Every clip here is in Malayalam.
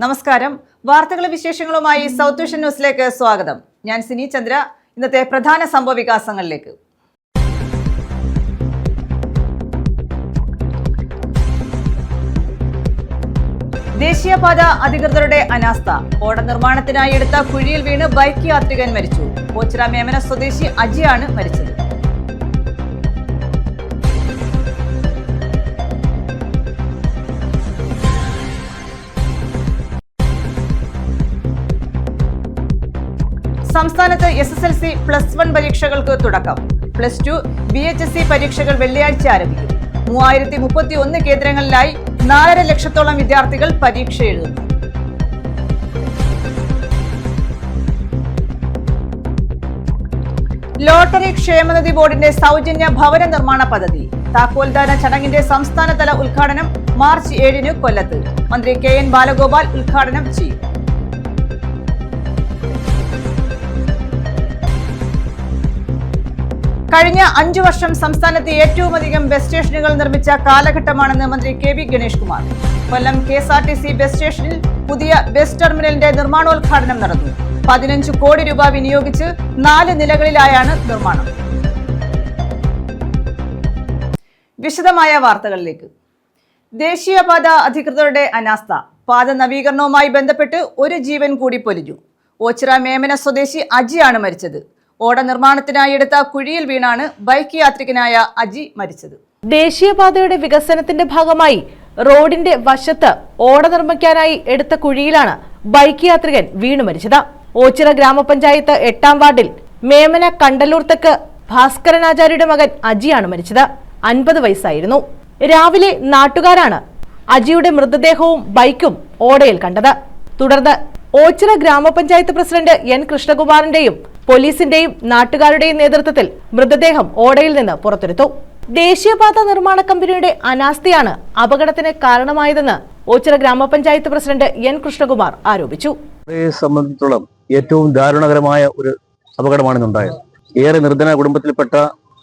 നമസ്കാരം. വാർത്തകളും വിശേഷങ്ങളുമായി സൗത്ത് വിഷൻ ന്യൂസിലേക്ക് സ്വാഗതം. ഞാൻ സിനി ചന്ദ്ര. ഇന്നത്തെ പ്രധാന സംഭവ വികാസങ്ങളിലേക്ക്. ദേശീയപാത അധികൃതരുടെ അനാസ്ഥ. ഓട നിർമ്മാണത്തിനായി എടുത്ത കുഴിയിൽ വീണ് ബൈക്ക് യാത്രികൻ മരിച്ചു. ഓച്ചിറ മേമന സ്വദേശി അജിയാണ് മരിച്ചത്. സംസ്ഥാനത്ത് SSLC +1 പരീക്ഷകൾക്ക് തുടക്കം. +2 BHSC പരീക്ഷകൾ വെള്ളിയാഴ്ച ആരംഭിക്കും. 3031 കേന്ദ്രങ്ങളിലായി 4.5 ലക്ഷത്തോളം വിദ്യാർത്ഥികൾ പരീക്ഷ എഴുതുന്നു. ലോട്ടറി ക്ഷേമനിധി ബോർഡിന്റെ സൗജന്യ ഭവന നിർമ്മാണ പദ്ധതി. താക്കോൽദാന ചടങ്ങിന്റെ സംസ്ഥാനതല ഉദ്ഘാടനം മാർച്ച് 7 കൊല്ലത്ത്. മന്ത്രി KN ബാലഗോപാൽ ഉദ്ഘാടനം ചെയ്യും. കഴിഞ്ഞ 5 വർഷം സംസ്ഥാനത്ത് ഏറ്റവുമധികം ബസ് സ്റ്റേഷനുകൾ നിർമ്മിച്ച കാലഘട്ടമാണെന്ന് മന്ത്രി KV ഗണേഷ് കുമാർ. കൊല്ലം KSRTC ബസ് സ്റ്റേഷനിൽ പുതിയ ബസ് ടെർമിനലിന്റെ നിർമ്മാണോദ്ഘാടനം നടന്നു. 15 കോടി രൂപ വിനിയോഗിച്ച് 4 നിലകളിലായാണ് നിർമ്മാണം. വിശദമായ വാർത്തകളിലേക്ക്. ദേശീയപാത അധികൃതരുടെ അനാസ്ഥ. പാത നവീകരണവുമായി ബന്ധപ്പെട്ട് ഒരു ജീവൻ കൂടി പൊലിഞ്ഞു. ഓച്ചിറ മേമന സ്വദേശി അജിയാണ് മരിച്ചത്. ഓട നിർമ്മാണത്തിനായി എടുത്ത കുഴിയിൽ വീണാണ് ബൈക്ക് യാത്രികനായ അജി മരിച്ചത്. ദേശീയപാതയുടെ വികസനത്തിന്റെ ഭാഗമായി റോഡിന്റെ വശത്ത് ഓട നിർമ്മിക്കാനായി എടുത്ത കുഴിയിലാണ് ബൈക്ക് യാത്രികൻ വീണു മരിച്ചത്. ഓച്ചിറ ഗ്രാമപഞ്ചായത്ത് 8-ാം വാർഡിൽ മേമന കണ്ടല്ലൂർ തെക്ക് ഭാസ്കരനാചാര്യയുടെ മകൻ അജിയാണ് മരിച്ചത്. 50 വയസ്സായിരുന്നു. രാവിലെ നാട്ടുകാരാണ് അജിയുടെ മൃതദേഹവും ബൈക്കും ഓടയിൽ കണ്ടത്. തുടർന്ന് ഓച്ചിറ ഗ്രാമപഞ്ചായത്ത് പ്രസിഡന്റ് N കൃഷ്ണകുമാറിന്റെയും പോലീസിന്റെയും നാട്ടുകാരുടെയും നേതൃത്വത്തിൽ മൃതദേഹം ഓടയിൽ നിന്ന് പുറത്തെടുത്തു. ദേശീയപാത നിർമ്മാണ കമ്പനിയുടെ അനാസ്ഥയാണ് അപകടത്തിന് കാരണമായതെന്ന് ഓച്ചിറ ഗ്രാമപഞ്ചായത്ത് പ്രസിഡന്റ് N കൃഷ്ണകുമാർ ആരോപിച്ചു. സംബന്ധിച്ചിടത്തോളം ഏറ്റവും ദാരുണകരമായ ഒരു അപകടമാണെന്നുണ്ടായത്. ഏറെ നിർധന കുടുംബത്തിൽപ്പെട്ട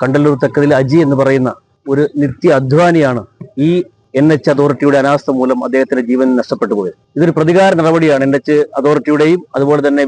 കണ്ടല്ലൂർ തെക്കതിൽ അജി എന്ന് പറയുന്ന ഒരു നിത്യ അധ്വാനിയാണ് ഈ NH അതോറിറ്റിയുടെ അനാസ്ഥ മൂലം അദ്ദേഹത്തിന്റെ ജീവൻ നഷ്ടപ്പെട്ടു പോയത്. ഇതൊരു പ്രതികാര നടപടിയാണ്. NH അതോറിറ്റിയുടെയും അതുപോലെ തന്നെ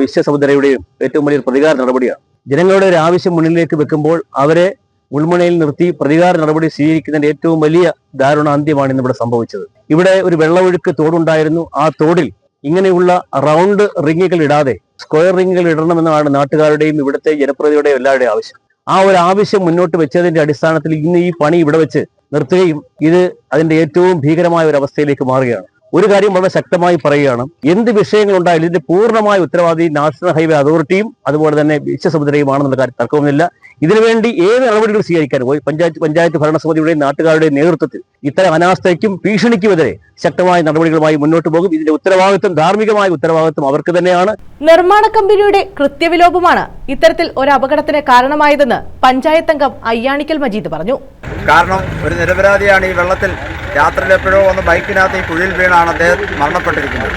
വിശ്വസമുദ്രയുടെയും ഏറ്റവും വലിയൊരു പ്രതികാര നടപടിയാണ്. ജനങ്ങളുടെ ഒരു ആവശ്യം മുന്നിലേക്ക് വെക്കുമ്പോൾ അവരെ മുൾമുനയിൽ നിർത്തി പ്രതികാര നടപടി സ്വീകരിക്കുന്നതിന്റെ ഏറ്റവും വലിയ ദാരുണ അന്ത്യമാണ് ഇന്നിവിടെ സംഭവിച്ചത്. ഇവിടെ ഒരു വെള്ളമൊഴുക്ക് തോടുണ്ടായിരുന്നു. ആ തോടിൽ ഇങ്ങനെയുള്ള റൗണ്ട് റിങ്ങുകൾ ഇടാതെ സ്ക്വയർ റിങ്ങുകൾ ഇടണമെന്നാണ് നാട്ടുകാരുടെയും ഇവിടുത്തെ ജനപ്രതിനിധിയുടെയും എല്ലാവരുടെയും ആവശ്യം. ആ ഒരു ആവശ്യം മുന്നോട്ട് വെച്ചതിന്റെ അടിസ്ഥാനത്തിൽ ഇന്ന് ഈ പണി ഇവിടെ വെച്ച് നിർത്തുകയും ഇത് അതിന്റെ ഏറ്റവും ഭീകരമായ ഒരു അവസ്ഥയിലേക്ക് മാറുകയാണ്. ഒരു കാര്യം വളരെ ശക്തമായി പറയുകയാണ്, എന്ത് വിഷയങ്ങളുണ്ടായാലും ഇതിന്റെ പൂർണ്ണമായ ഉത്തരവാദി നാഷണൽ ഹൈവേ അതോറിറ്റിയും അതുപോലെ തന്നെ വിശ്വസമുദ്രയുമാണെന്നുള്ള കാര്യം തർക്കമൊന്നുമില്ല. ഇതിനുവേണ്ടി ഏത് നടപടികൾ സ്വീകരിക്കാൻ പോയി പഞ്ചായത്ത് ഭരണസമിതിയുടെയും നാട്ടുകാരുടെയും നേതൃത്വത്തിൽ ഇത്തരം അനാസ്ഥയ്ക്കും ഭീഷണിക്കുമെതിരെ ശക്തമായ നടപടികളുമായി മുന്നോട്ട് പോകും. ഇതിന്റെ ഉത്തരവാദിത്വം, ധാർമ്മികമായ ഉത്തരവാദിത്വം അവർക്ക് തന്നെയാണ്. നിർമ്മാണ കമ്പനിയുടെ കൃത്യവിലോപമാണ് ഇത്തരത്തിൽ ഒരു അപകടത്തിന് കാരണമായതെന്ന് പഞ്ചായത്ത് അംഗം അയ്യാണിക്കൽ മജീദ് പറഞ്ഞു. കാരണം ഒരു നിരപരാധിയാണ് ഈ വെള്ളത്തിൽ യാത്രയിൽ എപ്പോഴോ വന്ന് ബൈക്കിനകത്ത് ഈ കുഴിയിൽ വീണാണ് അദ്ദേഹം മരണപ്പെട്ടിരിക്കുന്നത്.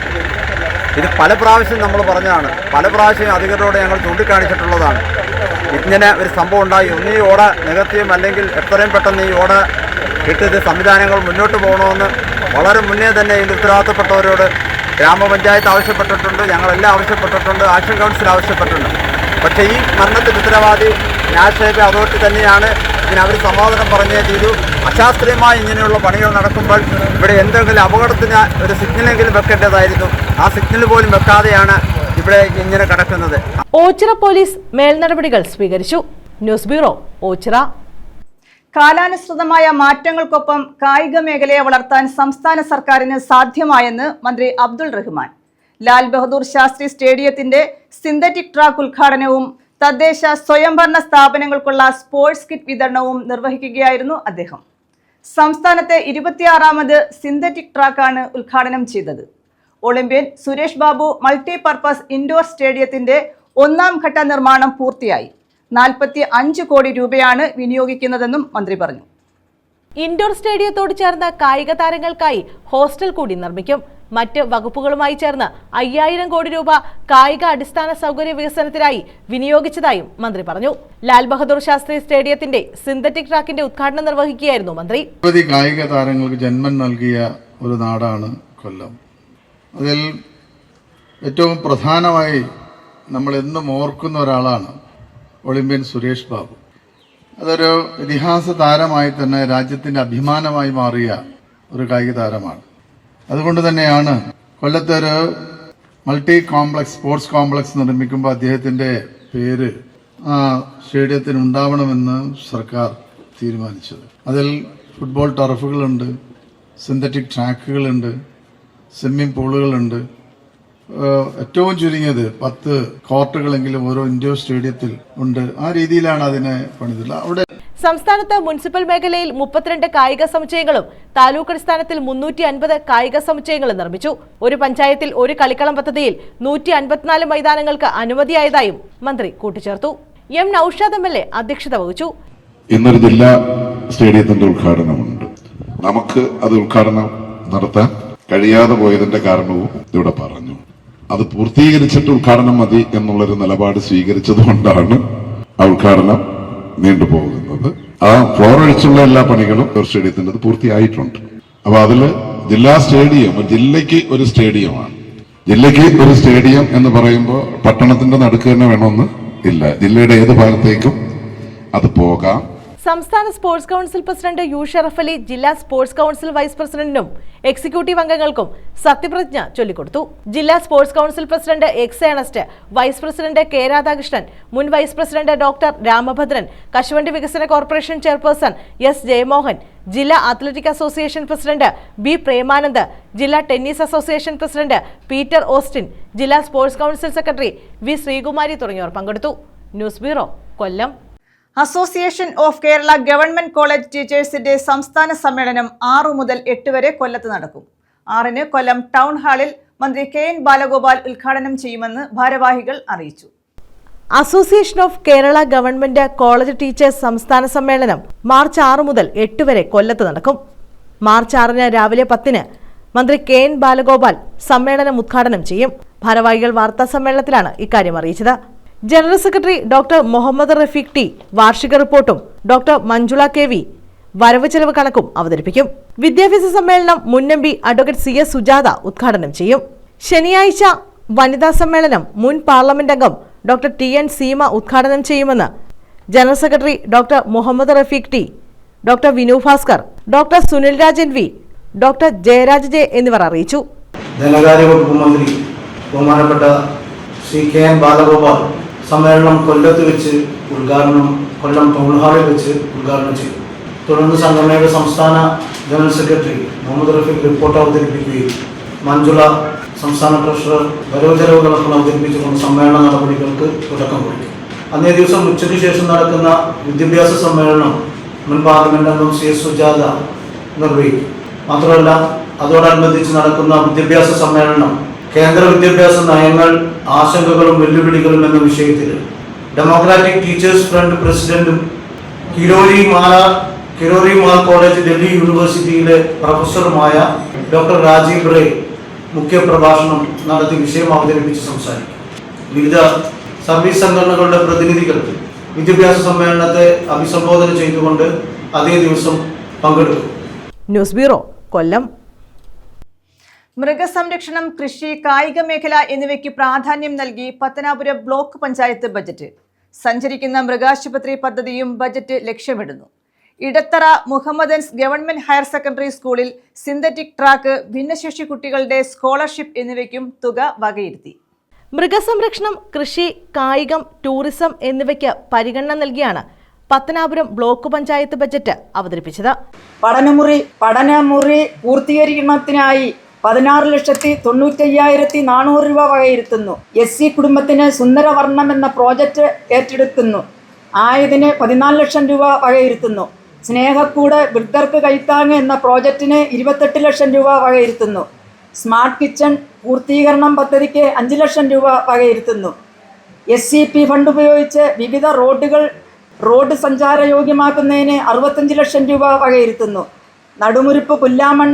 ഇത് പല പ്രാവശ്യം നമ്മൾ പറഞ്ഞതാണ്, പല പ്രാവശ്യം അധികൃതരോട് ഞങ്ങൾ ചൂണ്ടിക്കാണിച്ചിട്ടുള്ളതാണ്. ഇങ്ങനെ ഒരു സംഭവം ഉണ്ടായി, ഒന്നീ ഓട നികത്തിയും അല്ലെങ്കിൽ എത്രയും പെട്ടെന്ന് ഈ ഓട കിട്ടിയത് സംവിധാനങ്ങൾ മുന്നോട്ട് പോകണമെന്ന് വളരെ മുന്നേ തന്നെ ഇതിൻ്റെ ഉത്തരവാദിത്തപ്പെട്ടവരോട് ഗ്രാമപഞ്ചായത്ത് ആവശ്യപ്പെട്ടിട്ടുണ്ട്, ഞങ്ങളെല്ലാം ആവശ്യപ്പെട്ടിട്ടുണ്ട്, ആക്ഷൻ കൗൺസിൽ ആവശ്യപ്പെട്ടിട്ടുണ്ട്. പക്ഷേ ഈ മരണത്തിന് ഉത്തരവാദി നാഷണൽ ഹൈവേ അതോറിറ്റി തന്നെയാണ്. അവർ സമാധാനം പറഞ്ഞേ ചെയ്തു. അശാസ്ത്രീയമായി ഇങ്ങനെയുള്ള പണികൾ നടക്കുമ്പോൾ ഇവിടെ എന്തെങ്കിലും അപകടത്തിന് ഒരു സിഗ്നലെങ്കിലും വെക്കേണ്ടതായിരുന്നു. ആ സിഗ്നൽ പോലും വെക്കാതെയാണ് ഇവിടെ ഇങ്ങനെ കിടക്കുന്നത്. ഓച്ചിറ പോലീസ് മേൽനടപടികൾ സ്വീകരിച്ചു. News bureau, Ochira. കാലാനുസൃതമായ മാറ്റങ്ങൾക്കൊപ്പം കായിക മേഖലയെ വളർത്താൻ സംസ്ഥാന സർക്കാരിന് സാധ്യമായെന്ന് മന്ത്രി അബ്ദുൾ റഹ്മാൻ. ലാൽ ബഹദൂർ ശാസ്ത്രി സ്റ്റേഡിയത്തിന്റെ സിന്തറ്റിക് ട്രാക്ക് ഉദ്ഘാടനവും തദ്ദേശ സ്വയംഭരണ സ്ഥാപനങ്ങൾക്കുള്ള സ്പോർട്സ് കിറ്റ് വിതരണവും നിർവഹിക്കുകയായിരുന്നു അദ്ദേഹം. സംസ്ഥാനത്തെ 26ാമത് സിന്തറ്റിക് ട്രാക്കാണ് ഉദ്ഘാടനം ചെയ്തത്. Olympian Suresh Babu multipurpose indoor സ്റ്റേഡിയത്തിന്റെ 1ാം ഘട്ട നിർമ്മാണം പൂർത്തിയായി. 45 കോടി രൂപയാണ് വിനിയോഗിക്കുന്നതെന്നും മന്ത്രി പറഞ്ഞു. ഇൻഡോർ സ്റ്റേഡിയത്തോട് ചേർന്ന കായിക താരങ്ങൾക്കായി ഹോസ്റ്റൽ കൂടി നിർമ്മിക്കും. മറ്റ് വകുപ്പുകളുമായി ചേർന്ന് 5000 കോടി രൂപ കായിക അടിസ്ഥാന സൗകര്യ വികസനത്തിനായി വിനിയോഗിച്ചതായും മന്ത്രി പറഞ്ഞു. ലാൽ ബഹദൂർ ശാസ്ത്രി സ്റ്റേഡിയത്തിന്റെ സിന്തറ്റിക് ട്രാക്കിന്റെ ഉദ്ഘാടനം നിർവഹിക്കുകയായിരുന്നു മന്ത്രി. കായിക താരങ്ങൾക്ക് ജന്മം നൽകിയ ഒരു നാടാണ് കൊല്ലം. അതിൽ ഏറ്റവും പ്രധാനമായി നമ്മൾ എന്നും ഓർക്കുന്ന ഒരാളാണ് ഒളിമ്പ്യൻ സുരേഷ് ബാബു. അതൊരു ഇതിഹാസ താരമായി തന്നെ രാജ്യത്തിൻ്റെ അഭിമാനമായി മാറിയ ഒരു കായിക താരമാണ്. അതുകൊണ്ട് തന്നെയാണ് കൊല്ലത്തൊരു മൾട്ടി കോംപ്ലക്സ് സ്പോർട്സ് കോംപ്ലക്സ് നിർമ്മിക്കുമ്പോൾ അദ്ദേഹത്തിൻ്റെ പേര് ആ സ്റ്റേഡിയത്തിന് ഉണ്ടാവണമെന്ന് സർക്കാർ തീരുമാനിച്ചത്. അതിൽ ഫുട്ബോൾ ടർഫുകളുണ്ട്, സിന്തറ്റിക് ട്രാക്കുകളുണ്ട്, സ്വിമ്മിംഗ് പൂളുകളുണ്ട്. ഏറ്റവും ചുരുങ്ങിയത് 10 കോർട്ടുകളെങ്കിലും ഓരോ ഇൻഡോർ സ്റ്റേഡിയത്തിൽ ഉണ്ട്. ആ രീതിയിലാണ് അതിനെ പണിതുള്ളത്. അവിടെ സംസ്ഥാനത്ത് മുനിസിപ്പൽ മേഖലയിൽ 32 കായിക സമുച്ചയങ്ങളും താലൂക്ക് അടിസ്ഥാനത്തിൽ 350 കായിക സമുച്ചയങ്ങളും നിർമ്മിച്ചു. ഒരു പഞ്ചായത്തിൽ ഒരു കളിക്കളം പദ്ധതിയിൽ 154 മൈതാനങ്ങൾക്ക് അനുമതിയായതായും മന്ത്രി കൂട്ടിച്ചേർത്തു. എം നൌഷാദ് MLA അധ്യക്ഷത വഹിച്ചു. ഇന്നൊരു ജില്ലാ സ്റ്റേഡിയത്തിന്റെ ഉദ്ഘാടനമുണ്ട്. നമുക്ക് അത് ഉദ്ഘാടനം നടത്താൻ കഴിയാതെ പോയതിന്റെ കാരണവും ഇവിടെ പറഞ്ഞു. അത് പൂർത്തീകരിച്ചിട്ട് ഉദ്ഘാടനം മതി എന്നുള്ളൊരു നിലപാട് സ്വീകരിച്ചതുകൊണ്ടാണ് ആ ഉദ്ഘാടനം നീണ്ടുപോകുന്നത്. ആ ഫ്ലോർ ഒഴിച്ചുള്ള എല്ലാ പണികളും സ്റ്റേഡിയത്തിന്റെ പൂർത്തിയായിട്ടുണ്ട്. അപ്പൊ അതില് ജില്ലാ സ്റ്റേഡിയം ജില്ലയ്ക്ക് ഒരു സ്റ്റേഡിയമാണ്. ജില്ലയ്ക്ക് ഒരു സ്റ്റേഡിയം എന്ന് പറയുമ്പോൾ പട്ടണത്തിന്റെ നടുക്ക് തന്നെ വേണമെന്ന് ഇല്ല. ജില്ലയുടെ ഏത് ഭാഗത്തേക്കും അത് പോകാം. സംസ്ഥാന sports council president U Sharaf Ali ജില്ലാ സ്പോർട്സ് കൗൺസിൽ വൈസ് പ്രസിഡന്റിനും എക്സിക്യൂട്ടീവ് അംഗങ്ങൾക്കും സത്യപ്രതിജ്ഞ ചൊല്ലിക്കൊടുത്തു. ജില്ലാ sports council president X Ernest, vice president K Radhakrishnan, മുൻ വൈസ് പ്രസിഡന്റ് ഡോക്ടർ രാമഭദ്രൻ, കശുവണ്ടി വികസന കോർപ്പറേഷൻ ചെയർപേഴ്സൺ എസ് ജയമോഹൻ, ജില്ലാ athletic association president B Premanand, ജില്ലാ tennis association president Peter Austin, ജില്ലാ sports council secretary V Sreekumari തുടങ്ങിയവർ പങ്കെടുത്തു. News bureau, Kollam. Association of Kerala government college ടീച്ചേഴ്സിന്റെ സംസ്ഥാന സമ്മേളനം 6 മുതൽ 8 വരെ കൊല്ലത്ത് നടക്കും. 6-ന് കൊല്ലം ടൗൺ ഹാളിൽ മന്ത്രി KN ബാലഗോപാൽ ഉദ്ഘാടനം ചെയ്യുമെന്ന് ഭാരവാഹികൾ അറിയിച്ചു. Association of Kerala government college teachers സംസ്ഥാന സമ്മേളനം മാർച്ച് 6 മുതൽ 8 വരെ കൊല്ലത്ത് നടക്കും. മാർച്ച് 6-ന് രാവിലെ 10-ന് മന്ത്രി KN ബാലഗോപാൽ സമ്മേളനം ഉദ്ഘാടനം ചെയ്യും. ഭാരവാഹികൾ വാർത്താ സമ്മേളനത്തിലാണ് ഇക്കാര്യം അറിയിച്ചത്. General secretary doctor Muhammad Rafeeq T വാർഷിക റിപ്പോർട്ടും ഡോക്ടർ മഞ്ജുള KV വരവ് ചെലവ് കണക്കും അവതരിപ്പിക്കും. വിദ്യാഭ്യാസ സമ്മേളനം മുൻ MP അഡ്വക്കേറ്റ് CS സുജാത ഉദ്ഘാടനം ചെയ്യും. ശനിയാഴ്ച വനിതാ സമ്മേളനം മുൻ പാർലമെന്റ് അംഗം ഡോക്ടർ TN സീമ ഉദ്ഘാടനം ചെയ്യുമെന്ന് general secretary doctor Muhammad Rafeeq T, doctor Vinu Bhaskar, doctor Sunil Rajan V, doctor Jayaraj J എന്നിവർ അറിയിച്ചു. ധനകാര്യ വകുപ്പ് മന്ത്രി ബഹുമാനപ്പെട്ട ശ്രീ KN ബാലഗോപാൽ സമ്മേളനം കൊല്ലത്ത് വെച്ച് കൊല്ലം ടൗൺ ഹാളിൽ വെച്ച് ഉദ്ഘാടനം ചെയ്തു. തുടർന്ന് സംഘടനയുടെ സംസ്ഥാന general secretary Muhammad Rafeeq report അവതരിപ്പിക്കുകയും മഞ്ജുള സംസ്ഥാന ട്രഷറർ വരവ് ചെലവ് കണക്കുകൾ അവതരിപ്പിച്ചുകൊണ്ട് സമ്മേളന നടപടികൾക്ക് തുടക്കം കുറിക്കും. അന്നേ ദിവസം ഉച്ചയ്ക്ക് ശേഷം നടക്കുന്ന വിദ്യാഭ്യാസ സമ്മേളനം മുൻ പാർലമെന്റ് അംഗം CS സുജാത നിർവഹിക്കും. മാത്രമല്ല, അതോടനുബന്ധിച്ച് നടക്കുന്ന വിദ്യാഭ്യാസ സമ്മേളനം കേന്ദ്ര വിദ്യാഭ്യാസ നയങ്ങൾ, ആശങ്കകളും വെല്ലുവിളികളും എന്ന വിഷയത്തിൽ ഡെമോക്രാറ്റിക് ടീച്ചേഴ്സ് ഫ്രണ്ട് പ്രസിഡന്റും കിരോരി മാൽ കോളേജ് ഡൽഹി യൂണിവേഴ്സിറ്റിയിലെ പ്രൊഫസറുമായ ഡോക്ടർ രാജീവ് റേ മുഖ്യപ്രഭാഷണം നടത്തി വിഷയം അവതരിപ്പിച്ച് സംസാരിക്കും. വിവിധ സർവീസ് സംഘടനകളുടെ പ്രതിനിധികൾ വിദ്യാഭ്യാസ സമ്മേളനത്തെ അഭിസംബോധന ചെയ്തുകൊണ്ട് അതേ ദിവസം പങ്കെടുക്കും. ന്യൂസ് ബ്യൂറോ, കൊല്ലം. മൃഗസംരക്ഷണം, കൃഷി, കായിക മേഖല എന്നിവയ്ക്ക് പ്രാധാന്യം നൽകി പത്തനാപുരം ബ്ലോക്ക് പഞ്ചായത്ത് ബജറ്റ്. സഞ്ചരിക്കുന്ന മൃഗാശുപത്രി പദ്ധതിയും ബജറ്റ് ലക്ഷ്യമിടുന്നു. Edathara Mohammedans government higher secondary സ്കൂളിൽ സിന്തറ്റിക് ട്രാക്ക്, ഭിന്നശേഷി കുട്ടികളുടെ സ്കോളർഷിപ്പ് എന്നിവയ്ക്കും തുക വകയിരുത്തി. മൃഗസംരക്ഷണം, കൃഷി, കായികം, ടൂറിസം എന്നിവയ്ക്ക് പരിഗണന നൽകിയാണ് പത്തനാപുരം ബ്ലോക്ക് പഞ്ചായത്ത് ബജറ്റ് അവതരിപ്പിച്ചത്. പഠനമുറി പൂർത്തീകരണത്തിനായി 16,95,400 രൂപ വകയിരുത്തുന്നു. SC കുടുംബത്തിന് സുന്ദരവർണ്ണം എന്ന പ്രോജക്റ്റ് ഏറ്റെടുക്കുന്നു. ആയതിന് 14 ലക്ഷം രൂപ വകയിരുത്തുന്നു. സ്നേഹക്കൂട് വൃദ്ധർക്ക് കൈത്താങ്ങ് എന്ന പ്രോജക്റ്റിന് 28 ലക്ഷം രൂപ വകയിരുത്തുന്നു. സ്മാർട്ട് കിച്ചൺ പൂർത്തീകരണം പദ്ധതിക്ക് 5 ലക്ഷം രൂപ വകയിരുത്തുന്നു. SCP ഫണ്ട് ഉപയോഗിച്ച് വിവിധ റോഡ് സഞ്ചാരയോഗ്യമാക്കുന്നതിന് 65 ലക്ഷം രൂപ വകയിരുത്തുന്നു. നടുമുരിപ്പ് പുല്ലാമൺ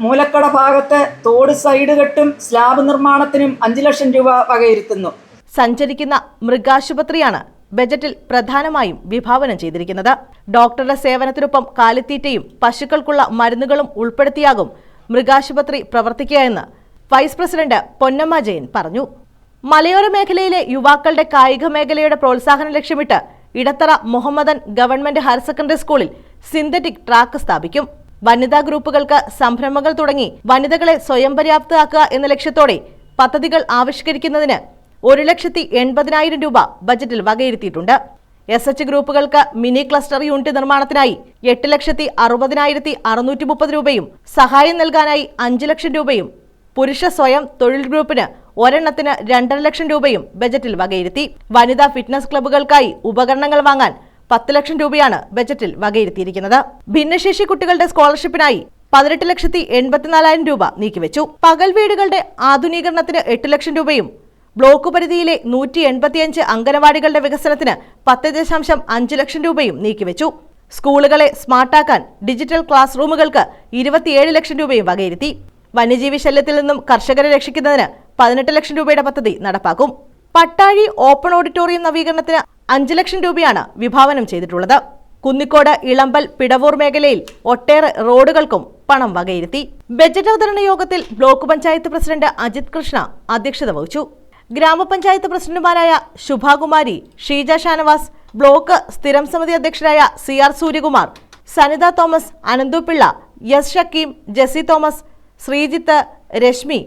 മൂലക്കട ഭാഗത്ത് തോട് സൈഡ് കെട്ടും സ്ലാബ് നിർമ്മാണത്തിനും 5 ലക്ഷം രൂപ വകയിരുത്തുന്നു. സഞ്ചരിക്കുന്ന മൃഗാശുപത്രിയാണ് ബജറ്റിൽ പ്രധാനമായും വിഭാവനം ചെയ്തിരിക്കുന്നത്. ഡോക്ടറുടെ സേവനത്തിനൊപ്പം കാലിത്തീറ്റയും പശുക്കൾക്കുള്ള മരുന്നുകളും ഉൾപ്പെടുത്തിയാകും മൃഗാശുപത്രി പ്രവർത്തിക്കുക എന്ന് വൈസ് പ്രസിഡന്റ് പൊന്നമ്മ ജയൻ പറഞ്ഞു. മലയോര മേഖലയിലെ യുവാക്കളുടെ കായിക മേഖലയുടെ പ്രോത്സാഹനം ലക്ഷ്യമിട്ട് Edathara Muhammadan government higher secondary സ്കൂളിൽ സിന്തറ്റിക് ട്രാക്ക് സ്ഥാപിക്കും. വനിതാ ഗ്രൂപ്പുകൾക്ക് സംരംഭങ്ങൾ തുടങ്ങി വനിതകളെ സ്വയം പര്യാപ്തരാക്കുക എന്ന ലക്ഷ്യത്തോടെ പദ്ധതികൾ ആവിഷ്കരിക്കുന്നതിന് 1,80,000 രൂപ ബജറ്റിൽ വകയിരുത്തിയിട്ടുണ്ട്. SH ഗ്രൂപ്പുകൾക്ക് മിനി ക്ലസ്റ്റർ യൂണിറ്റ് നിർമ്മാണത്തിനായി 8,60,630 രൂപയും സഹായം നൽകാനായി 5 ലക്ഷം രൂപയും പുരുഷ സ്വയം തൊഴിൽ ഗ്രൂപ്പിന് ഒരെണ്ണത്തിന് 2.5 ലക്ഷം രൂപയും ബജറ്റിൽ വകയിരുത്തി. വനിതാ ഫിറ്റ്നസ് ക്ലബ്ബുകൾക്കായി ഉപകരണങ്ങൾ വാങ്ങാൻ 10 ലക്ഷം രൂപയാണ് ബജറ്റിൽ വകയിരുത്തിയിരിക്കുന്നത്. ഭിന്നശേഷി കുട്ടികളുടെ സ്കോളർഷിപ്പിനായി 18,84,000 രൂപ നീക്കിവെച്ചു. പകൽ വീടുകളുടെ ആധുനീകരണത്തിന് 8 ലക്ഷം രൂപയും ബ്ലോക്ക് പരിധിയിലെ 185 അംഗനവാടികളുടെ വികസനത്തിന് 10.5 ലക്ഷം രൂപയും നീക്കിവെച്ചു. സ്കൂളുകളെ സ്മാർട്ടാക്കാൻ ഡിജിറ്റൽ ക്ലാസ് റൂമുകൾക്ക് 27 ലക്ഷം രൂപയും വകയിരുത്തി. വന്യജീവി ശല്യത്തിൽ നിന്നും കർഷകരെ രക്ഷിക്കുന്നതിന് 18 ലക്ഷം രൂപയുടെ പദ്ധതി നടപ്പാക്കും. പട്ടാഴി ഓപ്പൺ ഓഡിറ്റോറിയം നവീകരണത്തിന് 5 ലക്ഷം രൂപയാണ് വിഭാവനം ചെയ്തിട്ടുള്ളത്. കുന്നിക്കോട്, ഇളമ്പൽ, പിടവൂർ മേഖലയിൽ ഒട്ടേറെ റോഡുകൾക്കും പണം വകയിരുത്തി. ബജറ്റ് അവതരണ യോഗത്തിൽ ബ്ലോക്ക് പഞ്ചായത്ത് പ്രസിഡന്റ് അജിത് കൃഷ്ണ അധ്യക്ഷത വഹിച്ചു. ഗ്രാമപഞ്ചായത്ത് പ്രസിഡന്റുമാരായ ശുഭാകുമാരി, ഷീജ ഷാനവാസ്, ബ്ലോക്ക് സ്ഥിരം സമിതി അധ്യക്ഷരായ CR Suryakumar, Sanitha Thomas, Ananthupillai, S Shakeem, Jessy Thomas, Sreejith, Reshmi,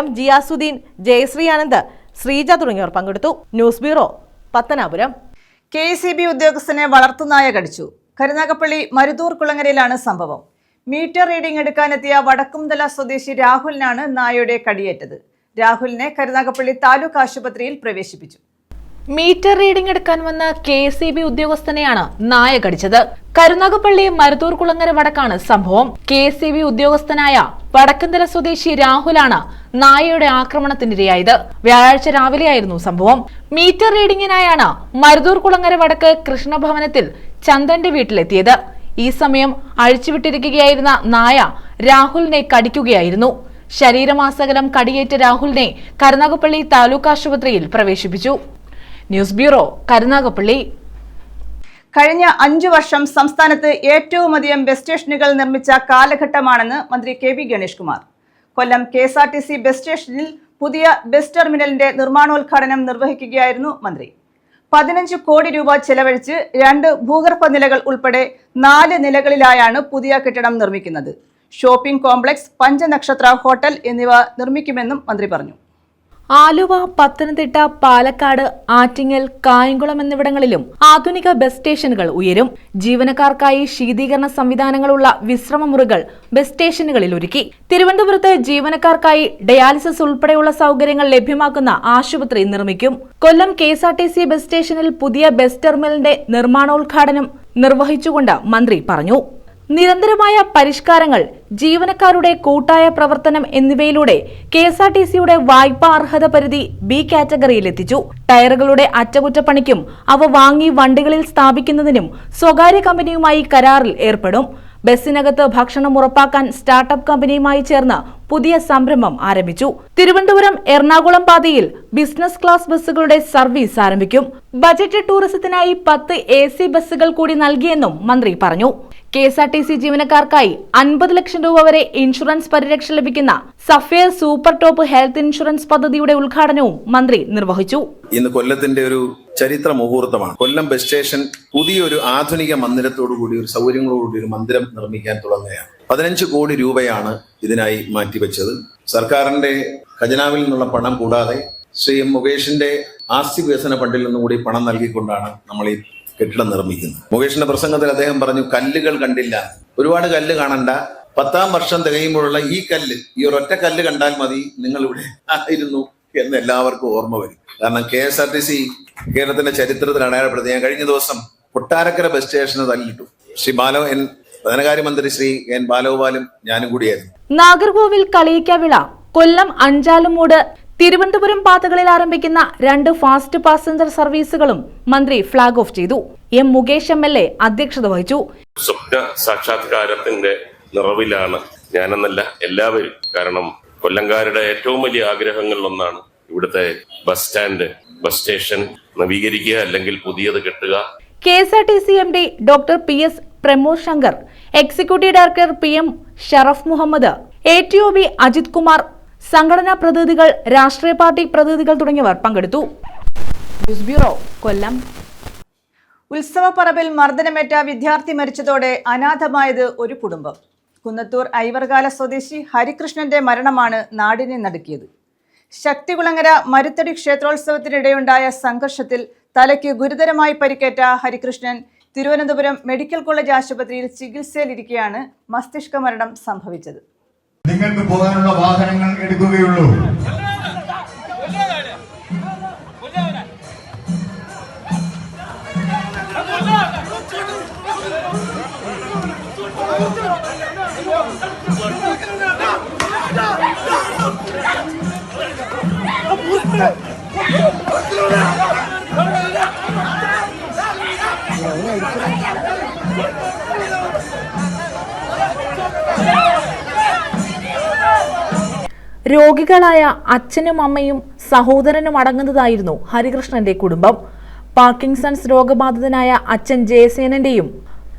M Jiyasuddin, Jayasree Anand, Sreeja തുടങ്ങിയവർ പങ്കെടുത്തു. News bureau, Pathanapuram. KECB ഉദ്യോഗസ്ഥനെ വളർത്തുനായ കടിച്ചു. കരുനാഗപ്പള്ളി മരുതൂർ കുളങ്ങരയിലാണ് സംഭവം. മീറ്റർ റീഡിംഗ് എടുക്കാനെത്തിയ വടക്കുംതല സ്വദേശി രാഹുലിനാണ് നായയുടെ കടിയേറ്റത്. രാഹുലിനെ കരുനാഗപ്പള്ളി താലൂക്ക് ആശുപത്രിയിൽ പ്രവേശിപ്പിച്ചു. മീറ്റർ റീഡിംഗ് എടുക്കാൻ വന്ന KECB ഉദ്യോഗസ്ഥനെയാണ് നായ കടിച്ചത്. കരുനാഗപ്പള്ളി മരുതൂർ കുളങ്ങര വടക്കാണ് സംഭവം. KECB ഉദ്യോഗസ്ഥനായ വടക്കന്തല സ്വദേശി രാഹുലാണ് നായയുടെ ആക്രമണത്തിനിരയായത്. വ്യാഴാഴ്ച രാവിലെയായിരുന്നു സംഭവം. മീറ്റർ റീഡിംഗിനായാണ് മരുതൂർ കുളങ്ങര വടക്ക് കൃഷ്ണഭവനത്തിൽ ചന്ദന്റെ വീട്ടിലെത്തിയത്. ഈ സമയം അഴിച്ചുവിട്ടിരിക്കുകയായിരുന്ന നായ രാഹുലിനെ കടിക്കുകയായിരുന്നു. ശരീരമാസകലം കടിയേറ്റ രാഹുലിനെ കരുനാഗപ്പള്ളി താലൂക്ക് ആശുപത്രിയിൽ പ്രവേശിപ്പിച്ചു. News bureau, Karunagappally. കഴിഞ്ഞ 5 വർഷം സംസ്ഥാനത്ത് ഏറ്റവും അധികം ബസ് സ്റ്റേഷനുകൾ നിർമ്മിച്ച കാലഘട്ടമാണെന്ന് മന്ത്രി KV ഗണേഷ് കുമാർ. കൊല്ലം KSRTC ബസ് സ്റ്റേഷനിൽ പുതിയ ബസ് ടെർമിനലിന്റെ നിർമ്മാണോദ്ഘാടനം നിർവഹിക്കുകയായിരുന്നു മന്ത്രി. 15 കോടി രൂപ ചെലവഴിച്ച് 2 ഭൂഗർഭ നിലകൾ ഉൾപ്പെടെ 4 നിലകളിലായാണ് പുതിയ കെട്ടിടം നിർമ്മിക്കുന്നത്. ഷോപ്പിംഗ് കോംപ്ലക്സ്, പഞ്ചനക്ഷത്ര ഹോട്ടൽ എന്നിവ നിർമ്മിക്കുമെന്നും മന്ത്രി പറഞ്ഞു. ആലുവ, പത്തനംതിട്ട, പാലക്കാട്, ആറ്റിങ്ങൽ, കായംകുളം എന്നിവിടങ്ങളിലും ആധുനിക ബസ് സ്റ്റേഷനുകൾ ഉയരും. ജീവനക്കാർക്കായി ശീതീകരണ സംവിധാനങ്ങളുള്ള വിശ്രമമുറികൾ ബസ് സ്റ്റേഷനുകളിൽ ഒരുക്കി. തിരുവനന്തപുരത്ത് ജീവനക്കാർക്കായി ഡയാലിസിസ് ഉൾപ്പെടെയുള്ള സൗകര്യങ്ങൾ ലഭ്യമാക്കുന്ന ആശുപത്രി നിർമ്മിക്കും. കൊല്ലം KSRTC ബസ് സ്റ്റേഷനിൽ പുതിയ ബസ് ടെർമിനലിന്റെ നിർമ്മാണോദ്ഘാടനം നിർവഹിച്ചുകൊണ്ട് മന്ത്രി പറഞ്ഞു. നിരന്തരമായ പരിഷ്കാരങ്ങൾ, ജീവനക്കാരുടെ കൂട്ടായ പ്രവർത്തനം എന്നിവയിലൂടെ KSRTCയുടെ വായ്പാ അർഹത പരിധി B കാറ്റഗറിയിലെത്തിച്ചു. ടയറുകളുടെ അറ്റകുറ്റപ്പണിക്കും അവ വാങ്ങി വണ്ടികളിൽ സ്ഥാപിക്കുന്നതിനും സ്വകാര്യ കമ്പനിയുമായി കരാറിൽ ഏർപ്പെടും. ബസ്സിനകത്ത് ഭക്ഷണം ഉറപ്പാക്കാൻ സ്റ്റാർട്ടപ്പ് കമ്പനിയുമായി ചേർന്ന് പുതിയ സംരംഭം ആരംഭിച്ചു. തിരുവനന്തപുരം എറണാകുളം പാതയിൽ ബിസിനസ് ക്ലാസ് ബസ്സുകളുടെ സർവീസ് ആരംഭിക്കും. ബജറ്റ് ടൂറിസത്തിനായി 10 AC ബസ്സുകൾ കൂടി നൽകിയെന്നും മന്ത്രി പറഞ്ഞു. KSRTC ജീവനക്കാർക്കായി 50 ലക്ഷം രൂപ വരെ ഇൻഷുറൻസ് പരിരക്ഷ ലഭിക്കുന്ന സഫേർ സൂപ്പർ ടോപ്പ് ഹെൽത്ത് ഇൻഷുറൻസ് പദ്ധതിയുടെ ഉദ്ഘാടനവും മന്ത്രി നിർവഹിച്ചു. ഇന്ന് കൊല്ലത്തിന്റെ ഒരു ചരിത്ര മുഹൂർത്തമാണ്. കൊല്ലം ബസ് സ്റ്റേഷൻ പുതിയൊരു ആധുനിക മന്ദിരത്തോടുകൂടി, ഒരു സൗകര്യങ്ങളോടുകൂടി ഒരു മന്ദിരം നിർമ്മിക്കാൻ തുടങ്ങുകയാണ്. 15 കോടി രൂപയാണ് ഇതിനായി മാറ്റിവെച്ചത്. സർക്കാരിന്റെ ഖജനാവിൽ നിന്നുള്ള പണം കൂടാതെ ശ്രീ മുകേഷിന്റെ ആസ്തി വികസന ഫണ്ടിൽ നിന്നുകൂടി പണം നൽകിക്കൊണ്ടാണ് നമ്മൾ ഈ കെട്ടിടം നിർമ്മിക്കുന്നത്. മുകേഷിന്റെ പ്രസംഗത്തിൽ അദ്ദേഹം പറഞ്ഞു, കല്ലുകൾ കണ്ടില്ല. ഒരുപാട് കല്ല് കാണണ്ട, 10ാം വർഷം തികയുമ്പോഴുള്ള ഈ കല്ല്, ഈ ഒരൊറ്റ കല്ല് കണ്ടാൽ മതി നിങ്ങൾ ഇവിടെ ആയിരുന്നു എന്ന് എല്ലാവർക്കും ഓർമ്മ വരും. കാരണം KSRTC കേരളത്തിന്റെ ചരിത്രത്തിൽ അടയാളപ്പെടുത്തി. ഞാൻ കഴിഞ്ഞ ദിവസം കൊട്ടാരക്കര ബസ് സ്റ്റേഷന് തല്ലിട്ടു. ശ്രീ ധനകാര്യമന്ത്രി ശ്രീ N ബാലഗോപാലും ഞാനും കൂടിയായിരുന്നു. നാഗർകോവിൽ കളിയിക്കവിള, കൊല്ലം അഞ്ചാലുമൂട്, തിരുവനന്തപുരം പാതകളിൽ ആരംഭിക്കുന്ന 2 ഫാസ്റ്റ് പാസഞ്ചർ സർവീസുകളും മന്ത്രി ഫ്ളാഗ് ഓഫ് ചെയ്തു. M മുകേഷ് MLA അധ്യക്ഷത വഹിച്ചു. സ്വപ്ന സാക്ഷാത്കാരത്തിന്റെ നിറവിലാണ് ഞാനെന്നല്ല എല്ലാവരും. കാരണം കൊല്ലംകാരുടെ ഏറ്റവും വലിയ ആഗ്രഹങ്ങളിലൊന്നാണ് ഇവിടുത്തെ ബസ് സ്റ്റാൻഡ്, ബസ് സ്റ്റേഷൻ നവീകരിക്കുക, അല്ലെങ്കിൽ പുതിയത് കെട്ടുക. KSRTC MD doctor PS Pramod Shankar, executive director PM Sharaf Muhammad, ATOB Ajith Kumar, സംഘടനാ പ്രതിനിധികൾ, രാഷ്ട്രീയ പാർട്ടി പ്രതിനിധികൾ തുടങ്ങിയവർ പങ്കെടുത്തു. ന്യൂസ് ബ്യൂറോ, കൊല്ലം. ഉത്സവപ്പറമ്പിൽ മർദ്ദനമേറ്റ വിദ്യാർത്ഥി മരിച്ചതോടെ അനാഥമായത് ഒരു കുടുംബം. കുന്നത്തൂർ ഐവർകാല സ്വദേശി ഹരികൃഷ്ണന്റെ മരണമാണ് നാടിനെ നടുക്കിയത്. ശക്തികുളങ്ങര മരുത്തടി ക്ഷേത്രോത്സവത്തിനിടെയുണ്ടായ സംഘർഷത്തിൽ തലയ്ക്ക് ഗുരുതരമായി പരിക്കേറ്റ ഹരികൃഷ്ണൻ തിരുവനന്തപുരം മെഡിക്കൽ കോളേജ് ആശുപത്രിയിൽ ചികിത്സയിലിരിക്കെയാണ് മസ്തിഷ്ക മരണം സംഭവിച്ചത്. നിങ്ങൾക്ക് പോകാനുള്ള വാഹനങ്ങൾ എടുക്കുകയുള്ളൂ. രോഗികളായ അച്ഛനും അമ്മയും സഹോദരനും അടങ്ങുന്നതായിരുന്നു ഹരികൃഷ്ണന്റെ കുടുംബം. പാർക്കിൻസൺസ് രോഗബാധിതനായ അച്ഛൻ ജയസേനന്റെയും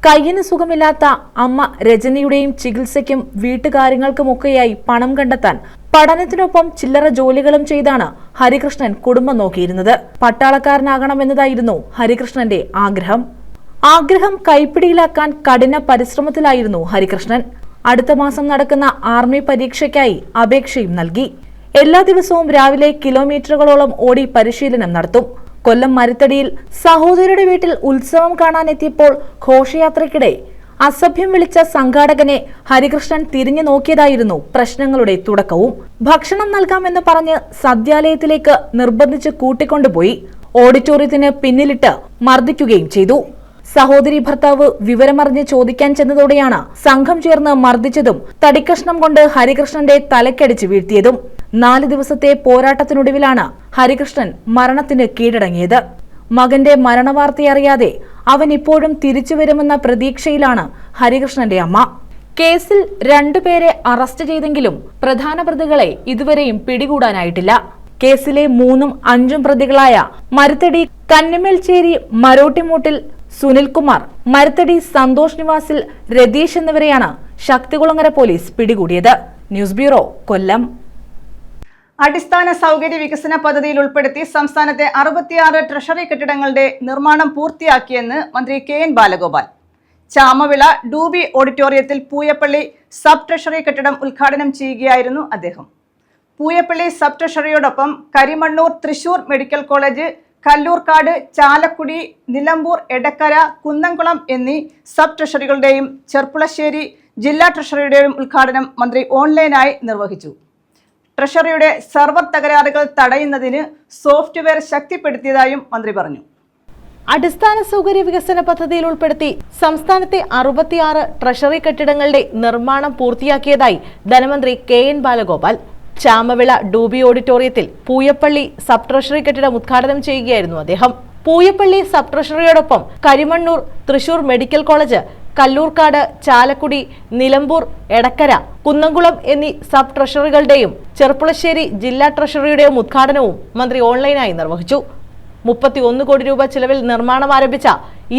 കയ്യിന് സുഖമില്ലാത്ത അമ്മ രജനിയുടെയും ചികിത്സയ്ക്കും വീട്ടുകാര്യങ്ങൾക്കുമൊക്കെയായി പണം കണ്ടെത്താൻ പഠനത്തിനൊപ്പം ചില്ലറ ജോലികളും ചെയ്താണ് ഹരികൃഷ്ണൻ കുടുംബം നോക്കിയിരുന്നത്. പട്ടാളക്കാരനാകണമെന്നതായിരുന്നു ഹരികൃഷ്ണന്റെ ആഗ്രഹം കൈപ്പിടിയിലാക്കാൻ കഠിന പരിശ്രമത്തിലായിരുന്നു ഹരികൃഷ്ണൻ. അടുത്ത മാസം നടക്കുന്ന ആർമി പരീക്ഷയ്ക്കായി അപേക്ഷയും നൽകി. എല്ലാ ദിവസവും രാവിലെ കിലോമീറ്ററുകളോളം ഓടി പരിശീലനം നടത്തും. കൊല്ലം മരുത്തടിയിൽ സഹോദരിയുടെ വീട്ടിൽ ഉത്സവം കാണാനെത്തിയപ്പോൾ ഘോഷയാത്രയ്ക്കിടെ അസഭ്യം വിളിച്ച സംഘാടകനെ ഹരികൃഷ്ണൻ തിരിഞ്ഞു നോക്കിയതായിരുന്നു പ്രശ്നങ്ങളുടെ തുടക്കവും. ഭക്ഷണം നൽകാമെന്ന് പറഞ്ഞ് സദ്യാലയത്തിലേക്ക് നിർബന്ധിച്ച് കൂട്ടിക്കൊണ്ടുപോയി ഓഡിറ്റോറിയത്തിന് പിന്നിലിട്ട് മർദ്ദിക്കുകയും ചെയ്തു. സഹോദരി ഭർത്താവ് വിവരമറിഞ്ഞ് ചോദിക്കാൻ ചെന്നതോടെയാണ് സംഘം ചേർന്ന് മർദ്ദിച്ചതും തടിക്കഷ്ണം കൊണ്ട് ഹരികൃഷ്ണന്റെ തലക്കടിച്ച് വീഴ്ത്തിയതും. 4 ദിവസത്തെ പോരാട്ടത്തിനൊടുവിലാണ് ഹരികൃഷ്ണൻ മരണത്തിന് കീഴടങ്ങിയത്. മകന്റെ മരണവാർത്തയറിയാതെ അവൻ ഇപ്പോഴും തിരിച്ചുവരുമെന്ന പ്രതീക്ഷയിലാണ് ഹരികൃഷ്ണന്റെ അമ്മ. കേസിൽ 2 പേരെ അറസ്റ്റ് ചെയ്തെങ്കിലും പ്രധാന പ്രതികളെ ഇതുവരെയും പിടികൂടാനായിട്ടില്ല. കേസിലെ 3ഉം 5ഉം പ്രതികളായ മരുത്തടി കന്നിമേൽച്ചേരി മരോട്ടിമൂട്ടിൽ സുനിൽകുമാർ, മരുത്തടി സന്തോഷ് നിവാസിൽ രതീഷ് എന്നിവരെയാണ് ശക്തികുളങ്ങര പോലീസ് പിടികൂടിയത്. ന്യൂസ് ബ്യൂറോ, കൊല്ലം. അടിസ്ഥാന സൗകര്യ വികസന പദ്ധതിയിൽ ഉൾപ്പെടുത്തി സംസ്ഥാനത്തെ 66 ട്രഷറി കെട്ടിടങ്ങളുടെ നിർമ്മാണം പൂർത്തിയാക്കിയെന്ന് മന്ത്രി KN ബാലഗോപാൽ. ചാമവിള ഡൂബി ഓഡിറ്റോറിയത്തിൽ പൂയപ്പള്ളി സബ് ട്രഷറി കെട്ടിടം ഉദ്ഘാടനം ചെയ്യുകയായിരുന്നു അദ്ദേഹം. പൂയപ്പള്ളി സബ് ട്രഷറിയോടൊപ്പം കരിമണ്ണൂർ തൃശൂർ മെഡിക്കൽ കോളേജ്, കല്ലൂർക്കാട്, ചാലക്കുടി, നിലമ്പൂർ, എടക്കര, കുന്നംകുളം എന്നീ സബ് ട്രഷറികളുടെയും ചെർപ്പുളശ്ശേരി ജില്ലാ ട്രഷറിയുടെയും ഉദ്ഘാടനം മന്ത്രി ഓൺലൈനായി നിർവഹിച്ചു. ട്രഷറിയുടെ സെർവർ തകരാറുകൾ തടയുന്നതിന് സോഫ്റ്റ്വെയർ ശക്തിപ്പെടുത്തിയതായും മന്ത്രി പറഞ്ഞു. അടിസ്ഥാന സൗകര്യ വികസന പദ്ധതിയിൽ ഉൾപ്പെടുത്തി സംസ്ഥാനത്തെ 66 ട്രഷറി കെട്ടിടങ്ങളുടെ നിർമ്മാണം പൂർത്തിയാക്കിയതായി ധനമന്ത്രി KN ബാലഗോപാൽ. ചാമവിള ഡൂബി ഓഡിറ്റോറിയത്തിൽ പൂയപ്പള്ളി സബ് ട്രഷറി കെട്ടിടം ഉദ്ഘാടനം ചെയ്യുകയായിരുന്നു അദ്ദേഹം. പൂയപ്പള്ളി സബ് ട്രഷറിയോടൊപ്പം കരിമണ്ണൂർ തൃശൂർ മെഡിക്കൽ കോളേജ്, കല്ലൂർക്കാട്, ചാലക്കുടി, നിലമ്പൂർ, എടക്കര, കുന്നംകുളം എന്നീ സബ് ട്രഷറികളുടെയും ചെർപ്പുളശ്ശേരി ജില്ലാ ട്രഷറിയുടെയും ഉദ്ഘാടനവും മന്ത്രി ഓൺലൈനായി നിർവഹിച്ചു. 31 കോടി രൂപ ചിലവിൽ നിർമ്മാണം ആരംഭിച്ച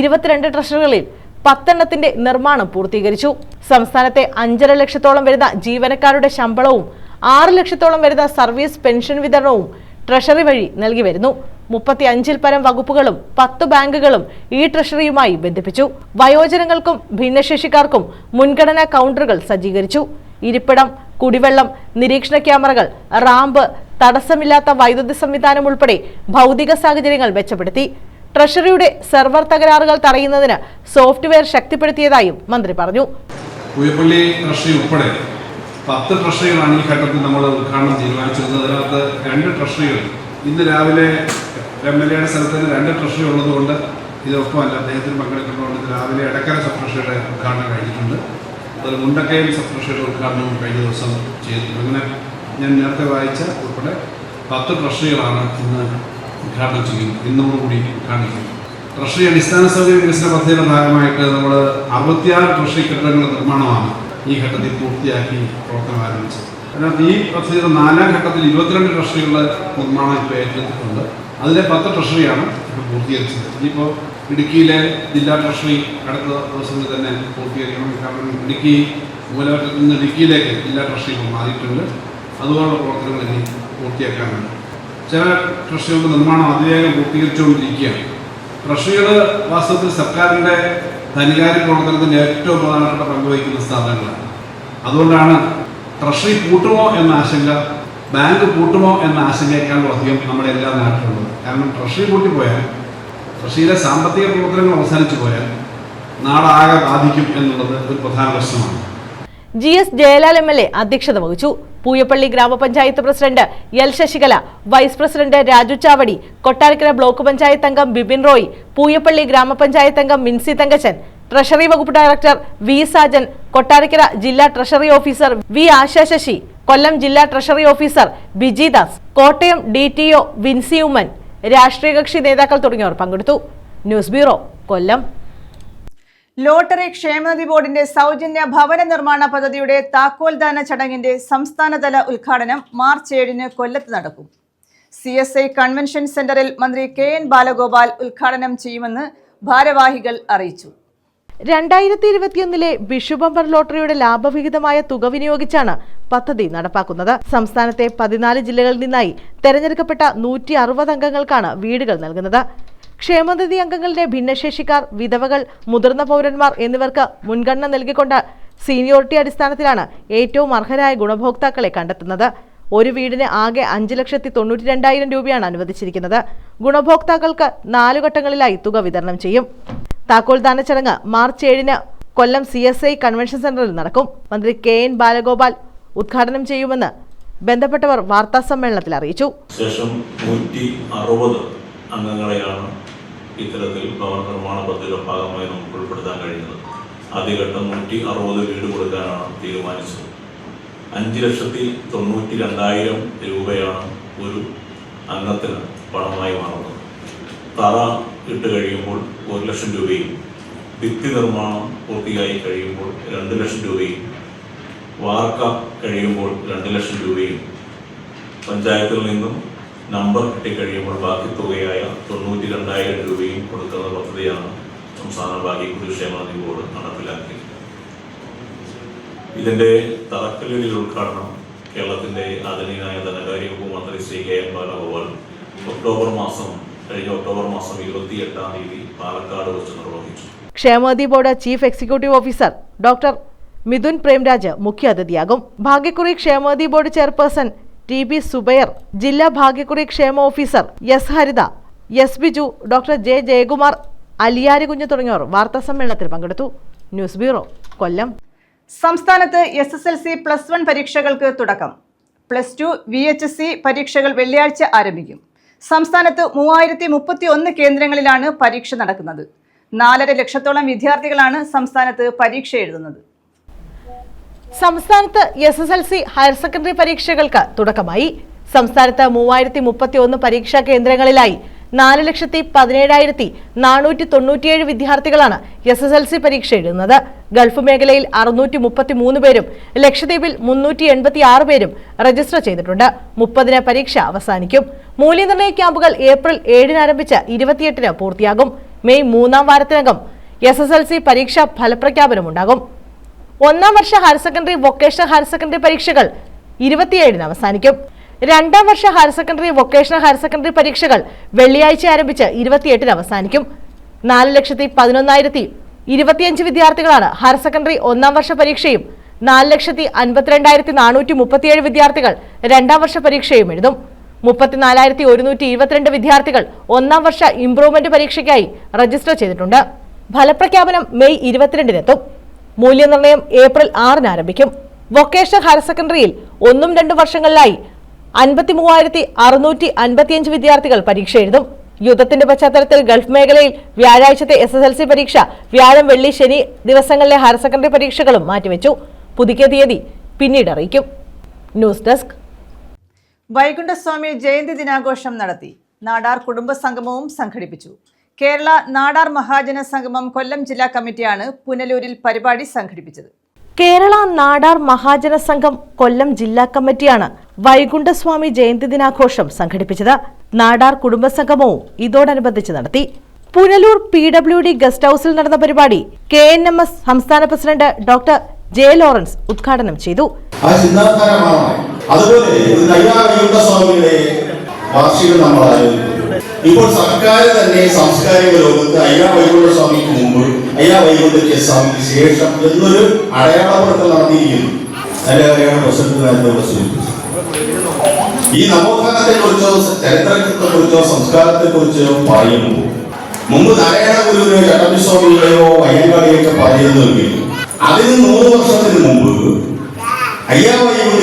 22 ട്രഷറികളിൽ 10 എണ്ണത്തിന്റെ നിർമ്മാണം പൂർത്തീകരിച്ചു. സംസ്ഥാനത്തെ 5.5 ലക്ഷത്തോളം വരുന്ന ജീവനക്കാരുടെ ശമ്പളവും 6 ലക്ഷത്തോളം വരുന്ന സർവീസ് പെൻഷൻ വിതരണവും ട്രഷറി വഴി നൽകി വരുന്നു. 35-ൽ പരം വകുപ്പുകളും 10 ബാങ്കുകളും ഈ ട്രഷറിയുമായി ബന്ധിപ്പിച്ചു. വയോജനങ്ങൾക്കും ഭിന്നശേഷിക്കാർക്കും മുൻഗണനാ കൗണ്ടറുകൾ സജ്ജീകരിച്ചു. ഇരിപ്പിടം, കുടിവെള്ളം, നിരീക്ഷണ ക്യാമറകൾ, റാമ്പ്, തടസ്സമില്ലാത്ത വൈദ്യുതി സംവിധാനം ഉൾപ്പെടെ ഭൗതിക സാഹചര്യങ്ങൾ മെച്ചപ്പെടുത്തി. ട്രഷറിയുടെ സെർവർ തകരാറുകൾ തടയുന്നതിന് സോഫ്റ്റ്വെയർ ശക്തിപ്പെടുത്തിയതായും മന്ത്രി പറഞ്ഞു. പൂയപ്പള്ളി ട്രഷറി ഉൾപ്പെടെ 10 ട്രഷറികളാണ് ഈ ഘട്ടത്തിൽ നമ്മൾ ഉദ്ഘാടനം തീരുമാനിച്ചിരുന്നത്. അതിനകത്ത് 2 ട്രഷറികൾ ഇന്ന് രാവിലെ MLA സ്ഥലത്ത് തന്നെ 2 ട്രഷറി ഉള്ളതുകൊണ്ട് ഇതൊപ്പമല്ല, അദ്ദേഹത്തിന് പങ്കെടുക്കുന്നതുകൊണ്ട് രാവിലെ എടക്കര സബ് ട്രഷറിയുടെ ഉദ്ഘാടനം കഴിഞ്ഞിട്ടുണ്ട്. അതിൽ മുണ്ടക്കയിൽ സബ് ട്രഷറിയുടെ ഉദ്ഘാടനവും കഴിഞ്ഞ ദിവസം ചെയ്തിട്ടുണ്ട്. അങ്ങനെ ഞാൻ നേരത്തെ വായിച്ച ഉൾപ്പെടെ 10 ട്രഷറികളാണ് ഇന്ന് ഉദ്ഘാടനം ചെയ്യുന്നത്. ഇന്നോടുകൂടി ഉദ്ഘാടനം ചെയ്യും. ട്രഷറി അടിസ്ഥാന സൗകര്യ വികസന പദ്ധതിയുടെ ഭാഗമായിട്ട് നമ്മൾ 66 ട്രഷറി കെട്ടിടങ്ങളുടെ നിർമ്മാണമാണ് ഈ ഘട്ടത്തിൽ പൂർത്തിയാക്കി പ്രവർത്തനം ആരംഭിച്ചത്. അതിനകത്ത് ഈ പദ്ധതിയുടെ 4ാം ഘട്ടത്തിൽ 22 ട്രഷറികളുടെ നിർമ്മാണം ഇപ്പോൾ ഏറ്റെടുത്തിട്ടുണ്ട്. അതിലെ 10 ട്രഷറിയാണ് ഇപ്പോൾ പൂർത്തീകരിച്ചത്. ഇനിയിപ്പോൾ ഇടുക്കിയിലെ ജില്ലാ ട്രഷറി അടുത്ത ദിവസങ്ങളിൽ തന്നെ പൂർത്തീകരിക്കണം. കാരണം ഇടുക്കി മൂലമറ്റത്തിൽ നിന്ന് ഇടുക്കിയിലേക്ക് ജില്ലാ ട്രഷറി മാറിയിട്ടുണ്ട്. അതുപോലുള്ള പ്രവർത്തനങ്ങൾ ഇനി പൂർത്തിയാക്കാനുണ്ട്. ചില ട്രഷറികളുടെ നിർമ്മാണം അതിവേഗം പൂർത്തീകരിച്ചുകൊണ്ടിരിക്കുകയാണ്. ട്രഷറികൾ വാസ്തവത്തിൽ സർക്കാരിൻ്റെ ധനകാര്യ പ്രവർത്തനത്തിൻ്റെ ഏറ്റവും പ്രധാനപ്പെട്ട പങ്ക് വഹിക്കുന്ന സ്ഥാപനങ്ങളാണ്. അതുകൊണ്ടാണ് ട്രഷറി പൂട്ടുമോ എന്ന ആശങ്ക, ബാങ്ക് പൂട്ടുമോ എന്ന ആശങ്കയെക്കാളും അധികം നമ്മുടെ എല്ലാ നാട്ടിലുള്ളത്. കാരണം ട്രഷറി പൂട്ടിപ്പോയാൽ, ട്രഷറിയിലെ സാമ്പത്തിക പ്രവർത്തനങ്ങൾ അവസാനിച്ചു പോയാൽ നാടാകെ ബാധിക്കും എന്നുള്ളത് ഒരു പ്രധാന പ്രശ്നമാണ്. GS ജയലാൽ MLA അധ്യക്ഷത വഹിച്ചു. പൂയപ്പള്ളി ഗ്രാമപഞ്ചായത്ത് president L Sasikala, vice president Raju Chavadi, Kottarakkara block panchayat അംഗം ബിപിൻ റോയ്, പൂയപ്പള്ളി ഗ്രാമപഞ്ചായത്ത് അംഗം മിൻസി തങ്കച്ചൻ, ട്രഷറി വകുപ്പ് ഡയറക്ടർ വി സാജൻ, കൊട്ടാരക്കര ജില്ലാ treasury officer V Asha Sasi, Kollam ജില്ലാ treasury officer Biji Das, Kottayam DTO Vincy Oommen, രാഷ്ട്രീയ കക്ഷി നേതാക്കൾ തുടങ്ങിയവർ പങ്കെടുത്തു. ന്യൂസ് ബ്യൂറോ, കൊല്ലം. ലോട്ടറി ക്ഷേമനിധി ബോർഡിന്റെ സൗജന്യ ഭവന നിർമ്മാണ പദ്ധതിയുടെ താക്കോൽദാന ചടങ്ങിന്റെ സംസ്ഥാനതല ഉദ്ഘാടനം മാർച്ച് 7-ന് കൊല്ലത്ത് നടക്കും. CSI കൺവെൻഷൻ സെന്ററിൽ മന്ത്രി KN ബാലഗോപാൽ ഉദ്ഘാടനം ചെയ്യുമെന്ന് ഭാരവാഹികൾ അറിയിച്ചു. 2021 വിഷു ബമ്പർ ലോട്ടറിയുടെ ലാഭവിഹിതമായ തുക വിനിയോഗിച്ചാണ് പദ്ധതി നടപ്പാക്കുന്നത്. സംസ്ഥാനത്തെ 14 ജില്ലകളിൽ നിന്നായി തെരഞ്ഞെടുക്കപ്പെട്ട 160 അംഗങ്ങൾക്കാണ് വീടുകൾ നൽകുന്നത്. ക്ഷേമനിധി അംഗങ്ങളുടെ ഭിന്നശേഷിക്കാർ, വിധവകൾ, മുതിർന്ന പൗരന്മാർ എന്നിവർക്ക് മുൻഗണന നൽകിക്കൊണ്ട് സീനിയോറിറ്റി അടിസ്ഥാനത്തിലാണ് ഏറ്റവും അർഹരായ ഗുണഭോക്താക്കളെ കണ്ടെത്തുന്നത്. ഒരു വീടിന് ആകെ 5,92,000 രൂപയാണ് അനുവദിച്ചിരിക്കുന്നത്. ഗുണഭോക്താക്കൾക്ക് 4 ഘട്ടങ്ങളിലായി തുക വിതരണം ചെയ്യും. താക്കോൽദാന ചടങ്ങ് മാർച്ച് 7-ന് കൊല്ലം CSI കൺവെൻഷൻ സെന്ററിൽ നടക്കും. മന്ത്രി KN ബാലഗോപാൽ ഉദ്ഘാടനം ചെയ്യുമെന്ന് ബന്ധപ്പെട്ടവർ വാർത്താ സമ്മേളനത്തിൽ അറിയിച്ചു. ശേഷം 160 അംഗങ്ങളെയാണ് ഇത്തരത്തിൽ ഭവന നിർമ്മാണ പദ്ധതിയുടെ ഭാഗമായി നമുക്ക് ഉൾപ്പെടുത്താൻ കഴിയുന്നത്. ആദ്യഘട്ടം 160 വീട് കൊടുക്കാനാണ് തീരുമാനിച്ചത്. 5,92,000 രൂപയാണ് ഒരു അംഗത്തിന് പണമായി മാറുന്നത്. തറ ഇട്ട് കഴിയുമ്പോൾ 1,00,000 രൂപയും, ഭിത്തി നിർമ്മാണം പൂർത്തിയായി കഴിയുമ്പോൾ 2,00,000 രൂപയും, വാർക്ക കഴിയുമ്പോൾ 2,00,000 രൂപയും, പഞ്ചായത്തിൽ നിന്നും നമ്പർ കിട്ടിക്കഴിയുമ്പോൾ ബാക്കി തുകയായ 92,000 രൂപയും കൊടുക്കുന്ന പദ്ധതിയാണ് സംസ്ഥാന ഭാഗ്യക്കുറി ക്ഷേമനിധി ബോർഡ് നടപ്പിലാക്കിയത്. ഇതിന്റെ തറക്കല്ലിടൽ ഉദ്ഘാടനം കേരളത്തിന്റെ ആദരണീയനായ ധനകാര്യ വകുപ്പ് മന്ത്രി ശ്രീ KN ബാലഗോപാൽ കഴിഞ്ഞ ഒക്ടോബർ മാസം 28-ാം തീയതി പാലക്കാട് വെച്ച് നിർവഹിച്ചു. ക്ഷേമനിധി board chief executive officer doctor Mithun Premraj മുഖ്യാതിഥിയാകും. ഭാഗ്യക്കുറി ക്ഷേമനിധി ബോർഡ് ചെയർപേഴ്സൺ TB സുബൈർ, ജില്ലാ ഭാഗ്യക്കുറി ക്ഷേമ officer S Haritha, S Biju, doctor J Jayakumar, Aliyari Kunju തുടങ്ങിയവർ വാർത്താ സമ്മേളനത്തിൽ പങ്കെടുത്തു. News bureau, Kollam. സംസ്ഥാനത്ത് SSLC+1 പരീക്ഷകൾക്ക് തുടക്കം. +2 VHSC പരീക്ഷകൾ വെള്ളിയാഴ്ച ആരംഭിക്കും. സംസ്ഥാനത്ത് 3031 കേന്ദ്രങ്ങളിലാണ് പരീക്ഷ നടക്കുന്നത്. 4.5 ലക്ഷത്തോളം വിദ്യാർത്ഥികളാണ് സംസ്ഥാനത്ത് പരീക്ഷ എഴുതുന്നത്. സംസ്ഥാനത്ത് SSLC ഹയർ സെക്കൻഡറി പരീക്ഷകൾക്ക് തുടക്കമായി. സംസ്ഥാനത്ത് 3031 പരീക്ഷാ കേന്ദ്രങ്ങളിലായി 4,17,497 വിദ്യാർത്ഥികളാണ് SSLC പരീക്ഷ എഴുതുന്നത്. ഗൾഫ് മേഖലയിൽ 633 പേരും ലക്ഷദ്വീപിൽ 386 പേരും രജിസ്റ്റർ ചെയ്തിട്ടുണ്ട്. 30-ന് പരീക്ഷ അവസാനിക്കും. മൂല്യനിർണ്ണയ ക്യാമ്പുകൾ ഏപ്രിൽ 7-ന് ആരംഭിച്ച് 28-ന് പൂർത്തിയാകും. മെയ് 3-ാം വാരത്തിനകം SSLC പരീക്ഷാ ഫലപ്രഖ്യാപനമുണ്ടാകും. 1-ാം വർഷ higher secondary, vocational higher secondary പരീക്ഷകൾ 27-ന് അവസാനിക്കും. 2-ാം വർഷ higher secondary, vocational higher secondary പരീക്ഷകൾ വെള്ളിയാഴ്ച ആരംഭിച്ച് 28-ന് അവസാനിക്കും. 4,11,025 വിദ്യാർത്ഥികളാണ് ഹയർ സെക്കൻഡറി 1-ാം വർഷ പരീക്ഷയും 4,52,437 വിദ്യാർത്ഥികൾ 2-ാം വർഷ പരീക്ഷയും എഴുതും. 34,122 വിദ്യാർത്ഥികൾ 1-ാം വർഷ ഇംപ്രൂവ്മെന്റ് പരീക്ഷയ്ക്കായി രജിസ്റ്റർ ചെയ്തിട്ടുണ്ട്. ഫലപ്രഖ്യാപനം മെയ് 22-നെത്തും. മൂല്യനിർണ്ണയം ഏപ്രിൽ 6-ന് ആരംഭിക്കും. വൊക്കേഷണൽ ഹയർ സെക്കൻഡറിയിൽ 1ഉം 2 വർഷങ്ങളിലായി 53,655 വിദ്യാർത്ഥികൾ പരീക്ഷ എഴുതും. യുദ്ധത്തിന്റെ പശ്ചാത്തലത്തിൽ ഗൾഫ് മേഖലയിൽ വ്യാഴാഴ്ചത്തെ SSLC പരീക്ഷ, വ്യാഴം, വെള്ളി, ശനി ദിവസങ്ങളിലെ ഹയർ സെക്കൻഡറി പരീക്ഷകളും മാറ്റിവെച്ചു. പുതുക്കിയ തീയതി പിന്നീട് അറിയിക്കും. News desk. വൈകുണ്ഠസ്വാമി ജയന്തി ദിനാഘോഷം നടത്തി. നാടാർ കുടുംബ സംഗമവും സംഘടിപ്പിച്ചു. കേരള നാടാർ മഹാജന സംഗമം കൊല്ലം ജില്ലാ കമ്മിറ്റിയാണ് പുനലൂരിൽ പരിപാടി സംഘടിപ്പിച്ചത്. കേരള നാടാർ മഹാജന സംഘം കൊല്ലം ജില്ലാ കമ്മിറ്റിയാണ് വൈകുണ്ഠസ്വാമി ജയന്തി ദിനാഘോഷം സംഘടിപ്പിച്ചത്. നാടാർ കുടുംബ സംഗമവും ഇതോടനുബന്ധിച്ച് നടത്തി. പുനലൂർ PWD ഗസ്റ്റ് ഹൌസിൽ നടന്ന പരിപാടി KNMS സംസ്ഥാന പ്രസിഡന്റ് ഡോക്ടർ ജെ ലോറൻസ് ഉദ്ഘാടനം ചെയ്തു. അതുപോലെ സ്വാമിയുടെ വാർഷികം നമ്മൾ ആലോചിക്കുന്നു. ഇപ്പോൾ സർക്കാർ തന്നെ സാംസ്കാരിക ലോകത്ത് അയ്യാ വൈകുണ്ഠ സ്വാമിക്ക് മുമ്പ് അയ്യാ വൈകുണ്ഠ സ്വാമിക്ക് ശേഷം എന്നൊരു അടയാളപ്പെടുത്തൽ നടത്തിയിരിക്കുന്നു. അതിന്റെ കാര്യമാണ് പ്രസിഡന്റ് സൂചിപ്പിച്ചത്. ഈ നവോത്ഥാനത്തെ കുറിച്ചോ ചരിത്രത്തെ കുറിച്ചോ സംസ്കാരത്തെ കുറിച്ചോ പറയുമ്പോൾ മുമ്പ് നാരായണ ഗുരുവിനെയോ ചട്ടമ്പിസ്വാമികളെയോ അയ്യങ്കാളിയൊക്കെ പറയുന്നുവെങ്കിൽ അതിന് 100 വർഷത്തിന് മുമ്പ് അയ്യാ വൈകുണ്ഠ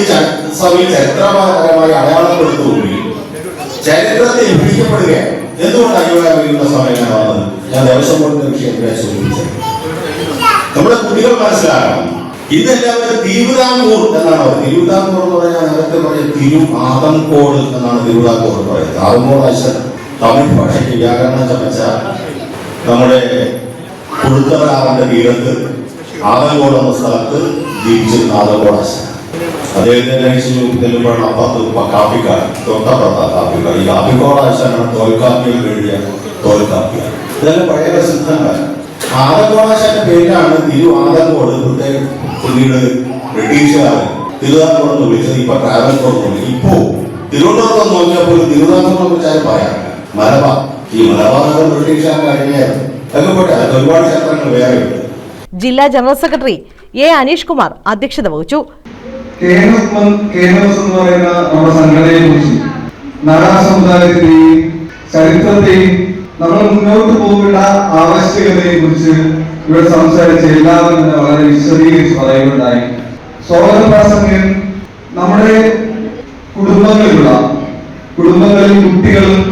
സ്വാമി ചരിത്രപരമായി അടയാളപ്പെടുത്തുകയും ചരിത്രത്തെ വിഭജിക്കപ്പെടുകയാണ്. എന്തുകൊണ്ട് അയ്യാ വൈകുണ്ഠ സ്വാമി എങ്ങനെ വന്നത്? ഞാൻ ദേവസ്വം ബോർഡിന്റെ വിഷയത്തിലായി സൂചിപ്പിച്ചത്. നമ്മുടെ കുട്ടികൾ മനസ്സിലാക്കണം. ഇതെല്ലാവരും തിരുവിതാംകൂർ എന്നാണ് പറയുന്നത്. തിരുവിതാംകൂർ എന്ന് പറഞ്ഞാൽ നേരത്തെ പറഞ്ഞ തിരുആതങ്കോട് എന്നാണ് തിരുവിതാംകൂർ പറയുന്നത്. ആതങ്കോട് അച്ഛൻ തമിഴ് ഭാഷയ്ക്ക് വ്യാകരണം ചമച്ച നമ്മുടെ കുഴുത്തവരാറിന്റെ തീരത്ത് ആതങ്കോട് എന്ന സ്ഥലത്ത് ജീവിച്ചിരുന്ന ആതങ്കോട് അച്ഛൻ. അദ്ദേഹത്തിന്റെ അപ്പുറത്ത് കാപ്പിക്കാരൻ, തൊട്ടപ്പുറത്ത കാപ്പിക്കാർ. ഈ കാപ്പിക്കോട് അച്ഛനാണ് തോൽക്കാപ്പിയിൽ എഴുതിയ തോൽക്കാപ്പിയ. ഇതെല്ലാം പഴയ പ്രസിദ്ധങ്ങളാണ്. ആതങ്കോടാശാന്റെ പേരിലാണ് തിരുആതങ്കോട് പിന്നീട് ബ്രിട്ടീഷുകാർ തിരുവിതാംകൂർ എന്ന് വിളിച്ചത്. ഇപ്പൊ ട്രാവൻകൂർ എന്ന് വിളിക്കും. ഇപ്പോ തിരുവനന്തപുരം നോക്കിയപ്പോൾ തിരുവിതാംകൂറിനെ കുറിച്ചാണ് പറയാറ്. മലബാർ, ഈ മലബാർ ബ്രിട്ടീഷുകാർ കഴിഞ്ഞായിരുന്നു. അതൊക്കെ പോട്ടെ, അത് ഒരുപാട് ക്ഷേത്രങ്ങൾ വേറെ ഉണ്ട്. ജില്ലാ general secretary A Aneesh Kumar അധ്യക്ഷത വഹിച്ചു. എന്ന് പറയുന്ന നമ്മുടെ സംഘടനയെ കുറിച്ച് നാടാ സമുദായത്തെയും ചരിത്രത്തെയും നമ്മൾ മുന്നോട്ട് പോകേണ്ട ആവശ്യകതയെ കുറിച്ച് ഇവിടെ സംസാരിച്ച എല്ലാവരും തന്നെ വളരെ വിശദീകരിച്ച് പറയുകയുണ്ടായി. സ്വാതന്ത്ര്യ നമ്മുടെ കുടുംബങ്ങളിൽ കുട്ടികളും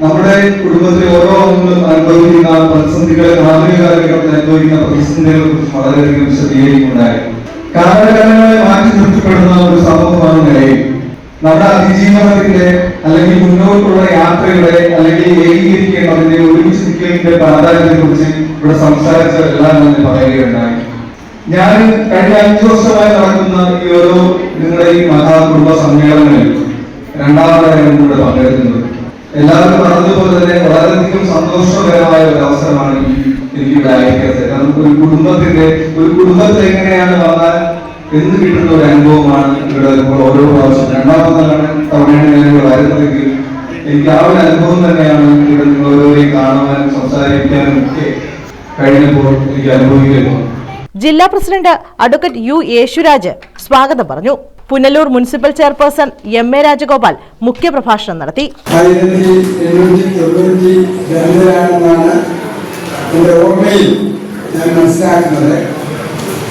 നമ്മുടെ കുടുംബത്തിലെ ഓരോ അംഗങ്ങളും അനുഭവിക്കുന്ന പ്രതിസന്ധികളെ, ആധുനിക കാലഘട്ടത്തിൽ അനുഭവിക്കുന്ന പ്രതിസന്ധികളെ കുറിച്ച് വളരെയധികം വിശദീകരിക്കുകയുണ്ടായി. കാലഘട്ടങ്ങളെ മാറ്റി നിർത്തപ്പെടുന്ന ഒരു സമൂഹമാണ് നിലയിൽ നമ്മുടെ അതിജീവനത്തിന്റെ അല്ലെങ്കിൽ മുന്നോട്ടുള്ള യാത്രയുടെ അല്ലെങ്കിൽ ഏകീകരിക്കേണ്ടതിന്റെ ഒരുമിച്ച് നിൽക്കുന്നതിന്റെ പ്രാധാന്യത്തെ കുറിച്ച് ഇവിടെ സംസാരിച്ച എല്ലാം തന്നെ പറയുകയുണ്ടായി. ഞാൻ കഴിഞ്ഞ 5 വർഷമായി നടക്കുന്ന ഈ ഓരോ നിങ്ങളുടെ ഈ മഹാകുടുംബ സമ്മേളനങ്ങളിൽ രണ്ടാമതായാണ് ഇവിടെ പങ്കെടുക്കുന്നത്. എല്ലാവരും പറഞ്ഞതുപോലെ തന്നെ വളരെയധികം സന്തോഷകരമായ ഒരു അവസരമാണ് എനിക്കിവിടെ ആയിരിക്കുന്നത്. കാരണം ഒരു കുടുംബത്തിൽ എങ്ങനെയാണ് വന്നാൽ എന്ന് കിട്ടുന്ന ഒരു അനുഭവമാണ് ഇവിടെ ഓരോ പ്രാവശ്യം. രണ്ടാമത്തെ തവണയാണ് ഞാൻ ഇവിടെ വരുന്നതെങ്കിൽ എനിക്ക് ആ ഒരു അനുഭവം തന്നെയാണ് ഇവിടെ നിങ്ങൾ ഓരോരെയും കാണുവാനും സംസാരിക്കാനും ഒക്കെ കഴിഞ്ഞപ്പോൾ എനിക്ക് അനുഭവിക്കുന്നു. ജില്ലാ പ്രസിഡന്റ് അഡ്വക്കേറ്റ് യു യേശുരാജ് സ്വാഗതം പറഞ്ഞു. Punalur municipal chairperson MA. Rajagopal മുഖ്യപ്രഭാഷണം നടത്തി. 1892 എന്റെ ഓർമ്മയിൽ ഞാൻ മനസ്സിലാക്കുന്നത്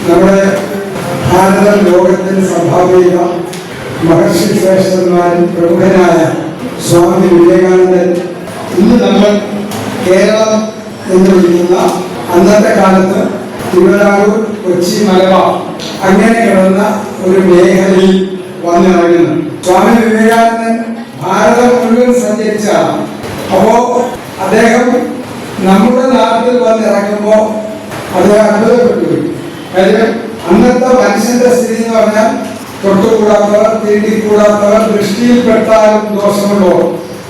നമ്മുടെ ഭാരതം ലോകത്തിന് സംഭാവന മഹർഷി ശ്രേഷ്ഠന്മാരിൽ പ്രമുഖനായ സ്വാമി വിവേകാനന്ദൻ ഇന്ന് നമ്മൾ കേരളം എന്ന് വിളിക്കുന്ന അന്നത്തെ കാലത്ത് തിരുവിതാംകൂർ, കൊച്ചി, മലബാർ അങ്ങനെ കിടന്ന ഒരു മേഖലയിൽ വന്നിറങ്ങുന്നു. സ്വാമി വിവേകാനന്ദൻ ഭാരതം മുഴുവൻ സഞ്ചരിച്ചാണ്. അപ്പോ അദ്ദേഹം നമ്മുടെ നാട്ടിൽ വന്നിറങ്ങുമ്പോ അദ്ദേഹം അത്ഭുതപ്പെട്ടു. കാര്യം അന്നത്തെ മനുഷ്യന്റെ സ്ഥിതി എന്ന് പറഞ്ഞാൽ തൊട്ടുകൂടാത്തവർ, തീണ്ടിക്കൂടാത്തവർ, ദൃഷ്ടിയിൽപ്പെട്ടാലും ദോഷമുള്ളോ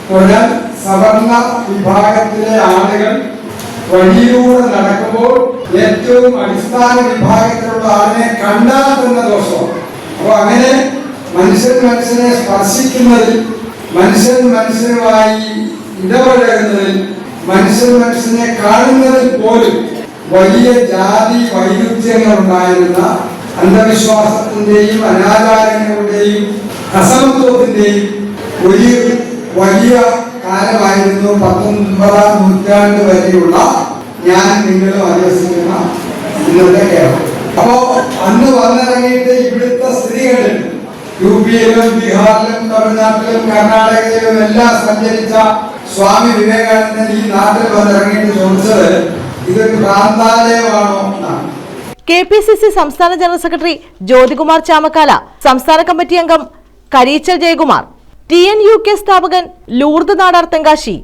പറഞ്ഞാൽ സവർണ വിഭാഗത്തിലെ ആളുകൾ വഴിയിലൂടെ നടക്കുമ്പോൾ ഏറ്റവും അടിസ്ഥാന വിഭാഗത്തിലുള്ള ആളിനെ കണ്ടാൽ തന്നെ ദോഷമാണ്. അപ്പൊ അങ്ങനെ മനുഷ്യനെ സ്പർശിക്കുന്നതിൽ, മനുഷ്യനുമായി ഇടപഴകുന്നതിൽ, മനുഷ്യനെ കാണുന്നതിൽ പോലും വലിയ ജാതി വൈരുദ്ധ്യങ്ങൾ ഉണ്ടായിരുന്ന അന്ധവിശ്വാസത്തിന്റെയും അനാചാരങ്ങളുടെയും അസമത്വത്തിന്റെയും ഒരു വലിയ കാലമായിരുന്നു 19ാം നൂറ്റാണ്ട് വരെയുള്ള ഞാൻ നിങ്ങളും അധിവസിക്കുന്ന ഇന്നത്തെ കേരളം. അപ്പോ അന്ന് വന്നിറങ്ങിയിട്ട് ഇവിടുത്തെ സ്ത്രീകളിൽ യുപിയിലും ബീഹാറിലും തമിഴ്നാട്ടിലും കർണാടകയിലും എല്ലാം സഞ്ചരിച്ച സ്വാമി വിവേകാനന്ദൻ ഈ നാട്ടിൽ വന്നിറങ്ങിയിട്ട് ചോദിച്ചത് ഇതൊരു ഭ്രാന്താലയമാണോ എന്നാണ്. KPCC സംസ്ഥാന ജനറൽ സെക്രട്ടറി ജ്യോതികുമാർ ചാമക്കാല, സംസ്ഥാന കമ്മിറ്റി അംഗം കരീച്ചൽ ജയകുമാർ, TNUK സ്ഥാപകൻ ലൂർദ് നാടാർ തെങ്കാശി,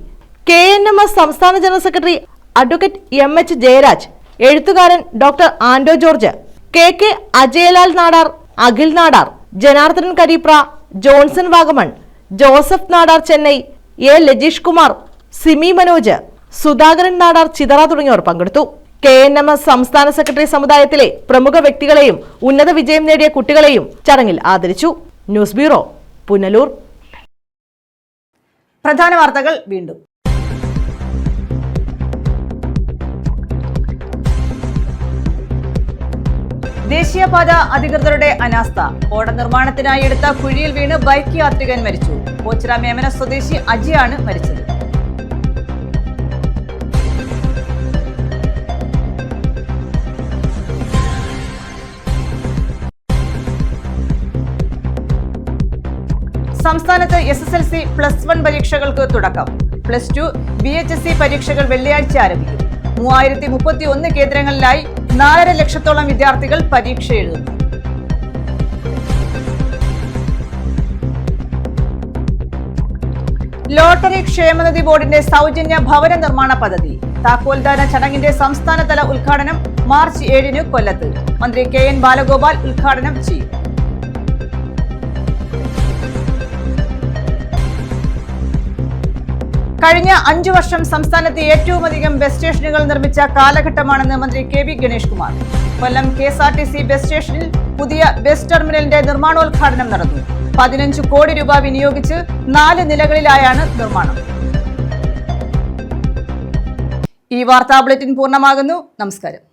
KNMS സംസ്ഥാന general secretary advocate MH Jayaraj, എഴുത്തുകാരൻ doctor Ando George, KK Ajayalal Nadar, Akhil Nadar, Janardhanan Kareepra, Johnson Vagamon, Joseph Nadar Chennai, A Lajeesh Kumar, Simi Manoj, Sudhakaran Nadar Chithara തുടങ്ങിയവർ പങ്കെടുത്തു. KNMS സംസ്ഥാന സെക്രട്ടറി സമുദായത്തിലെ പ്രമുഖ വ്യക്തികളെയും ഉന്നത വിജയം നേടിയ കുട്ടികളെയും ചടങ്ങിൽ ആദരിച്ചു. News bureau, Punalur. പ്രധാന വാർത്തകൾ വീണ്ടും. ദേശീയപാത അധികൃതരുടെ അനാസ്ഥ. ഓട നിർമ്മാണത്തിനായി എടുത്ത കുഴിയിൽ വീണ് ബൈക്ക് യാത്രികൻ മരിച്ചു. ഓച്ചിറ മേമന സ്വദേശി അജിയാണ് മരിച്ചത്. സംസ്ഥാനത്ത് SSLC +1 പരീക്ഷകൾക്ക് തുടക്കം. +2 BHSC പരീക്ഷകൾ വെള്ളിയാഴ്ച ആരംഭിക്കും. 3031 കേന്ദ്രങ്ങളിലായി 4.5 ലക്ഷത്തോളം വിദ്യാർത്ഥികൾ പരീക്ഷ എഴുതുന്നു. ലോട്ടറി ക്ഷേമനിധി ബോർഡിന്റെ സൗജന്യ ഭവന നിർമ്മാണ പദ്ധതി. താക്കോൽദാന ചടങ്ങിന്റെ സംസ്ഥാനതല ഉദ്ഘാടനം മാർച്ച് 7 കൊല്ലത്ത്. മന്ത്രി KN ബാലഗോപാൽ ഉദ്ഘാടനം ചെയ്യും. കഴിഞ്ഞ 5 വർഷം സംസ്ഥാനത്തെ ഏറ്റവുമധികം ബസ് സ്റ്റേഷനുകൾ നിർമ്മിച്ച കാലഘട്ടമാണെന്ന് മന്ത്രി KV ഗണേഷ് കുമാർ. കൊല്ലം KSRTC ബസ് സ്റ്റേഷനിൽ പുതിയ ബസ് ടെർമിനലിന്റെ നിർമ്മാണോദ്ഘാടനം നടന്നു. 15 കോടി രൂപ വിനിയോഗിച്ച് 4 നിലകളിലായാണ് നിർമ്മാണം. ഈ വാർത്താ ബുള്ളറ്റിൻ പൂർണ്ണമാകുന്നു. നമസ്കാരം.